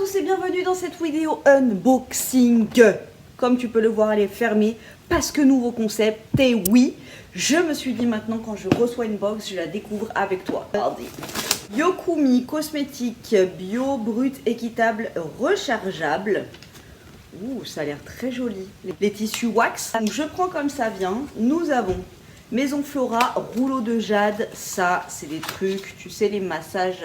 tous et bienvenue dans cette vidéo unboxing. Comme tu peux le voir, elle est fermée parce que nouveau concept. Et oui, je me suis dit maintenant quand je reçois une box, je la découvre avec toi. Regardez. Yokumi cosmétique bio brut équitable rechargeable. Ouh, ça a l'air très joli. Les tissus wax. Donc je prends comme ça vient. Nous avons Maison Flora, rouleau de jade. Ça, c'est des trucs, tu sais, les massages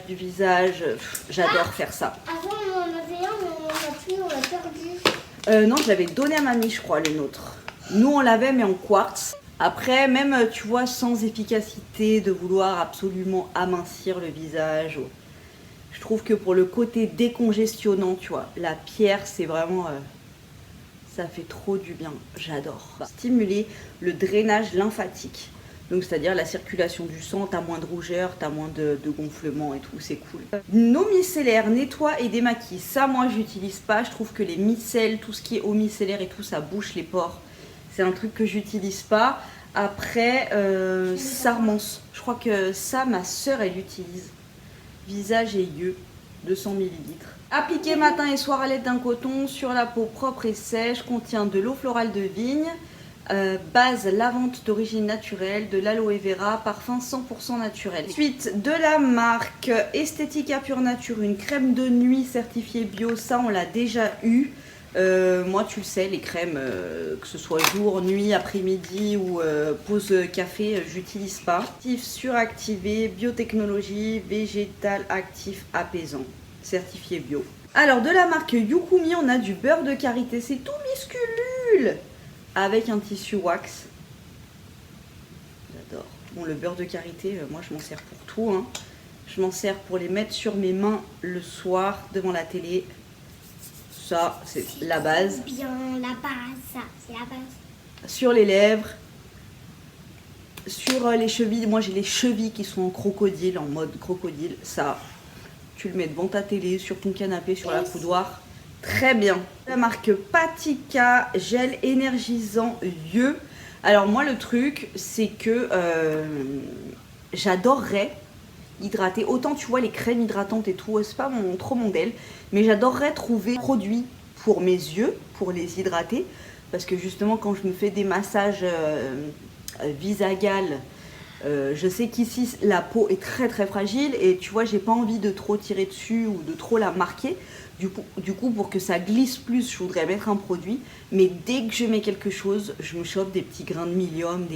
du visage. J'adore faire ça. Avant, on en avait un, mais on l'a plus, on l'a perdu. Non, je l'avais donné à mamie, je crois, le nôtre. Nous, on l'avait, mais en quartz. Après, même, tu vois, sans efficacité de vouloir absolument amincir le visage. Je trouve que pour le côté décongestionnant, tu vois, la pierre, c'est vraiment... ça fait trop du bien, j'adore. Stimuler le drainage lymphatique. Donc c'est-à-dire la circulation du sang, t'as moins de rougeur, t'as moins de gonflement et tout, c'est cool. Nos micellaires nettoie et démaquille. Ça, moi, j'utilise pas. Je trouve que les micelles, tout ce qui est eau micellaire et tout, ça bouche les pores. C'est un truc que j'utilise pas. Après, Sarmance. Je crois que ça, ma soeur, elle utilise. Visage et yeux, 200 ml. Appliqué matin et soir à l'aide d'un coton sur la peau propre et sèche, contient de l'eau florale de vigne, base lavante d'origine naturelle, de l'aloe vera, parfum 100% naturel. Ensuite, de la marque Estetica Pure Nature, une crème de nuit certifiée bio, ça on l'a déjà eu. Moi tu le sais, les crèmes, que ce soit jour, nuit, après-midi ou pause café, j'utilise pas. Actif suractivé, biotechnologie, végétal actif apaisant, certifié bio. Alors de la marque Yukumi, on a du beurre de karité, c'est tout musculule avec un tissu wax. J'adore. Bon, le beurre de karité, moi je m'en sers pour tout, hein. Je m'en sers pour les mettre sur mes mains le soir devant la télé. Ça, c'est la base. Bien, la base, ça, c'est la base. Sur les lèvres, sur les chevilles. Moi, j'ai les chevilles qui sont en crocodile, en mode crocodile. Ça, tu le mets devant ta télé, sur ton canapé, sur la boudoir. Très bien. La marque Patika, gel énergisant yeux. Alors, moi, le truc, c'est que j'adorerais hydrater. Autant, tu vois, les crèmes hydratantes et tout, c'est pas trop mon modèle. Mais j'adorerais trouver un produit pour mes yeux, pour les hydrater. Parce que justement, quand je me fais des massages visagales, je sais qu'ici, la peau est très très fragile. Et tu vois, j'ai pas envie de trop tirer dessus ou de trop la marquer. Du coup, pour que ça glisse plus, je voudrais mettre un produit. Mais dès que je mets quelque chose, je me chope des petits grains de mylium,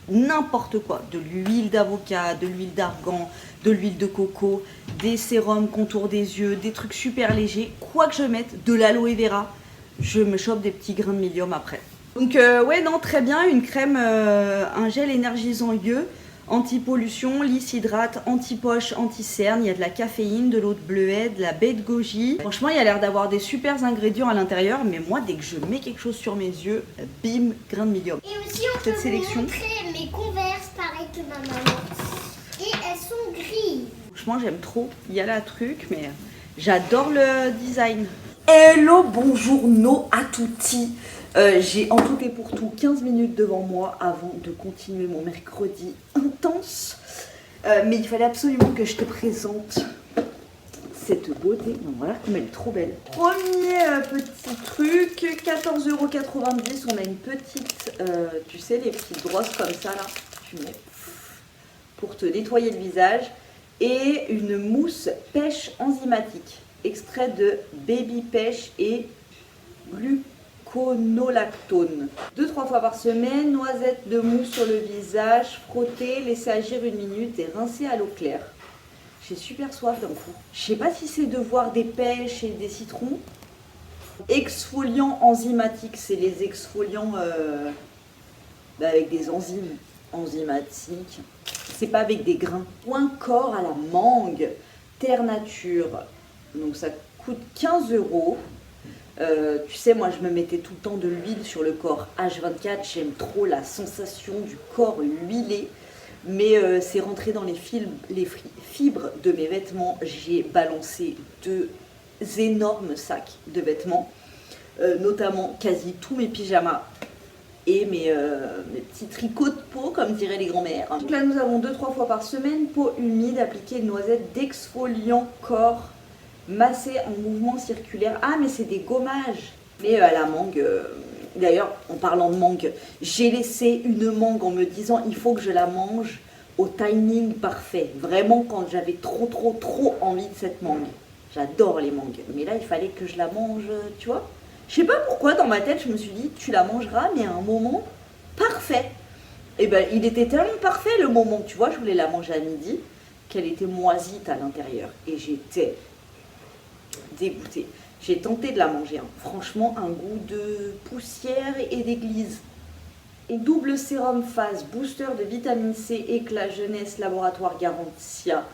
n'importe quoi, de l'huile d'avocat, de l'huile d'argan, de l'huile de coco, des sérums contour des yeux, des trucs super légers, quoi que je mette, de l'aloe vera, je me chope des petits grains de mylium après. Donc ouais, non, très bien, une crème, un gel énergisant yeux, anti-pollution, lisse hydrate, anti-poche, anti-cerne, il y a de la caféine, de l'eau de bleuet, de la baie de goji. Franchement, il y a l'air d'avoir des super ingrédients à l'intérieur, mais moi, dès que je mets quelque chose sur mes yeux, bim, grain de mylium. Et aussi, on Cette peut sélection. vous montrer mes Converse, pareil que ma maman. Et elles sont grises. Franchement, j'aime trop. Il y a là truc, mais j'adore le design. Hello, bonjour, no à tutti. J'ai en tout et pour tout 15 minutes devant moi avant de continuer mon mercredi intense. Mais il fallait absolument que je te présente cette beauté. Donc voilà, comme elle est trop belle. Premier petit truc, 14,90 €. On a une petite, tu sais, les petites brosses comme ça là. Tu mets pour te nettoyer le visage. Et une mousse pêche enzymatique, extrait de baby pêche et gluconolactone. 2-3 fois par semaine, noisette de mousse sur le visage, frotter, laisser agir 1 minute et rincer à l'eau claire. J'ai super soif d'un coup. Je sais pas si c'est de voir des pêches et des citrons. Exfoliant enzymatique, c'est les exfoliants avec des enzymes enzymatiques. C'est pas avec des grains. Point corps à la mangue, terre nature. Donc ça coûte 15 €. Tu sais, moi je me mettais tout le temps de l'huile sur le corps H24. J'aime trop la sensation du corps huilé. Mais c'est rentré dans les fibres de mes vêtements. J'ai balancé 2 énormes sacs de vêtements. Notamment quasi tous mes pyjamas. Et mes petits tricots de peau, comme diraient les grands-mères. Donc là, nous avons 2-3 fois par semaine, peau humide, appliquer une noisette d'exfoliant corps Masser en mouvement circulaire. Ah, mais c'est des gommages. Mais la mangue, d'ailleurs, en parlant de mangue, j'ai laissé une mangue en me disant il faut que je la mange au timing parfait. Vraiment quand j'avais trop envie de cette mangue. J'adore les mangues. Mais là, il fallait que je la mange, tu vois. Je sais pas pourquoi, dans ma tête, je me suis dit tu la mangeras, mais à un moment parfait. Et ben, il était tellement parfait le moment, tu vois, je voulais la manger à midi, qu'elle était moisite à l'intérieur. Et j'étais dégoûtée. J'ai tenté de la manger. Hein. Franchement, un goût de poussière et d'église. Et double sérum phase booster de vitamine C, éclat jeunesse, laboratoire Garantia,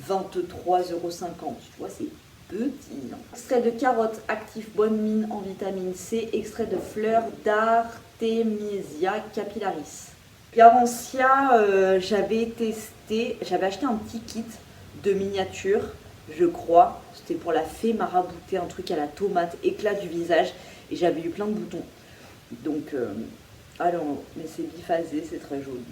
23,50 €. Tu vois, c'est petit. Non. Extrait de carotte actif bonne mine en vitamine C, extrait de fleurs d'Artemisia capillaris. Garantia, j'avais acheté un petit kit de miniature, je crois. C'était pour la fée maraboutée, un truc à la tomate, éclat du visage. Et j'avais eu plein de boutons. Donc, alors, mais c'est biphasé, c'est très joli.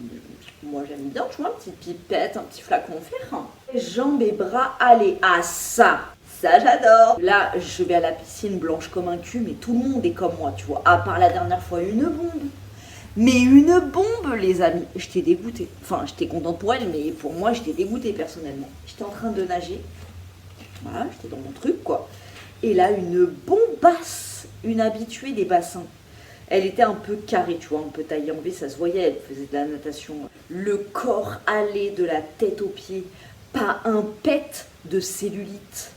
Moi, j'aime bien, tu vois, une petite pipette, un petit flacon fer. Jambes et bras, allez, ah ça j'adore. Là, je vais à la piscine blanche comme un cul, mais tout le monde est comme moi, tu vois. À part la dernière fois, une bombe. Mais une bombe, les amis. J'étais dégoûtée. Enfin, j'étais contente pour elle, mais pour moi, j'étais dégoûtée personnellement. J'étais en train de nager. Voilà, j'étais dans mon truc, quoi. Et là, une bombasse, une habituée des bassins. Elle était un peu carrée, tu vois, un peu taillée en V, ça se voyait, elle faisait de la natation. Le corps allait de la tête aux pieds, pas un pet de cellulite.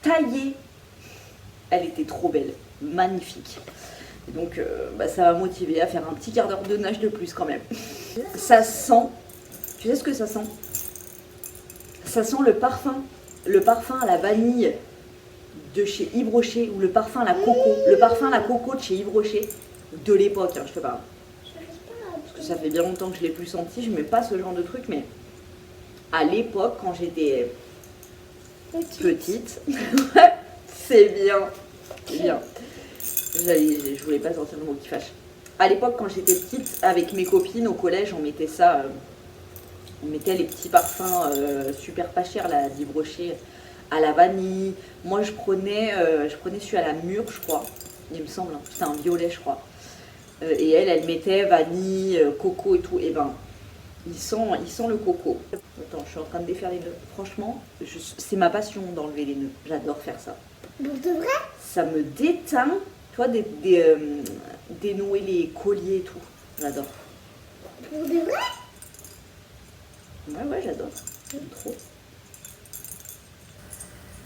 Taillée. Elle était trop belle, magnifique. Et donc, ça m'a motivée à faire un petit quart d'heure de nage de plus quand même. Ça sent, tu sais ce que ça sent? Ça sent le parfum à la vanille de chez Yves Rocher, ou le parfum à la coco de chez Yves Rocher, de l'époque, hein, je te parle. Parce que ça fait bien longtemps que je l'ai plus senti, je mets pas ce genre de truc, mais à l'époque, quand j'étais petite, c'est bien, c'est bien. Je voulais pas sortir le mot qui fâche. À l'époque, quand j'étais petite, avec mes copines au collège, on mettait ça, on mettait les petits parfums super pas chers, là, d'Yves Rocher, à la vanille. Moi, je prenais celui à la mûre, je crois, il me semble. Hein. C'était un violet, je crois. Et elle mettait vanille, coco et tout. Et ben, il sent le coco. Attends, je suis en train de défaire les nœuds. Franchement, c'est ma passion d'enlever les nœuds. J'adore faire ça. Pour de vrai? Ça me déteint. Tu vois, dénouer les colliers et tout. J'adore. Pour de vrai? Ouais, j'adore. J'aime trop.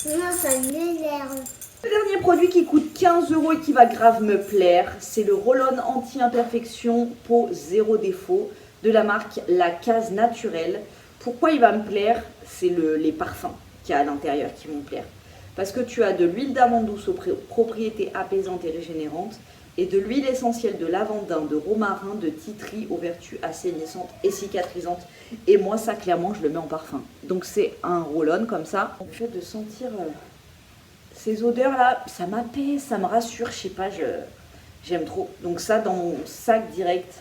Non, ça m'énerve. Le dernier produit qui coûte 15 € et qui va grave me plaire, c'est le roll-on anti-imperfection peau zéro défaut de la marque La Case Naturelle. Pourquoi il va me plaire? C'est les parfums qu'il y a à l'intérieur qui vont me plaire. Parce que tu as de l'huile d'amande douce aux propriétés apaisantes et régénérantes et de l'huile essentielle de lavandin, de romarin, de titri aux vertus assainissantes et cicatrisantes. Et moi, ça, clairement, je le mets en parfum. Donc, c'est un roll-on comme ça. Le fait de sentir ces odeurs-là, ça m'apaise, ça me rassure, je sais pas, j'aime trop. Donc ça, dans mon sac direct,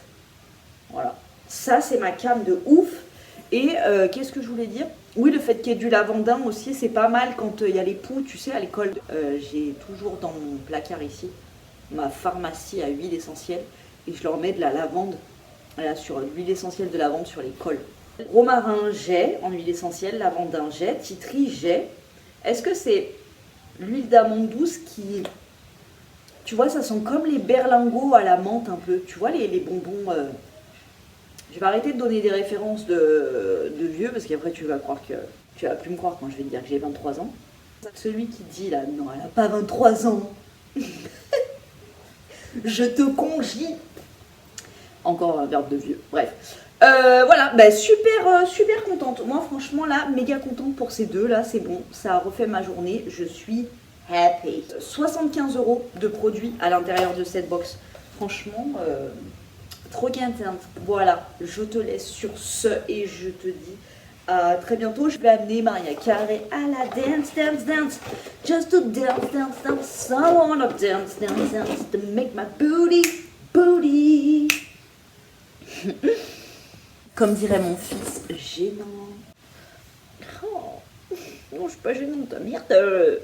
voilà. Ça, c'est ma came de ouf. Et qu'est-ce que je voulais dire? Oui, le fait qu'il y ait du lavandin aussi, c'est pas mal quand il y a les poux, tu sais, à l'école. J'ai toujours dans mon placard ici ma pharmacie à huile essentielle et je leur mets de la lavande, là, sur l'huile essentielle de lavande sur les cols. Romarin, j'ai en huile essentielle, lavandin, j'ai, titri, j'ai. Est-ce que c'est l'huile d'amande douce qui... Tu vois, ça sent comme les berlingots à la menthe un peu. Tu vois, les bonbons... Je vais arrêter de donner des références de vieux parce qu'après tu vas croire que... Tu vas plus me croire quand je vais te dire que j'ai 23 ans. Celui qui dit là, non, elle n'a pas 23 ans. Je te congie. Encore un verbe de vieux. Bref. Voilà, super contente. Moi, franchement, là, méga contente pour ces deux. Là, c'est bon. Ça a refait ma journée. Je suis happy. 75 € de produits à l'intérieur de cette box. Franchement, trop contente. Voilà, je te laisse sur ce et je te dis à très bientôt. Je vais amener Maria Carré à la dance. Just to dance. I wanna dance. To make my booty. Comme dirait mon fils, gênant. Oh, non, je suis pas gênante, merde.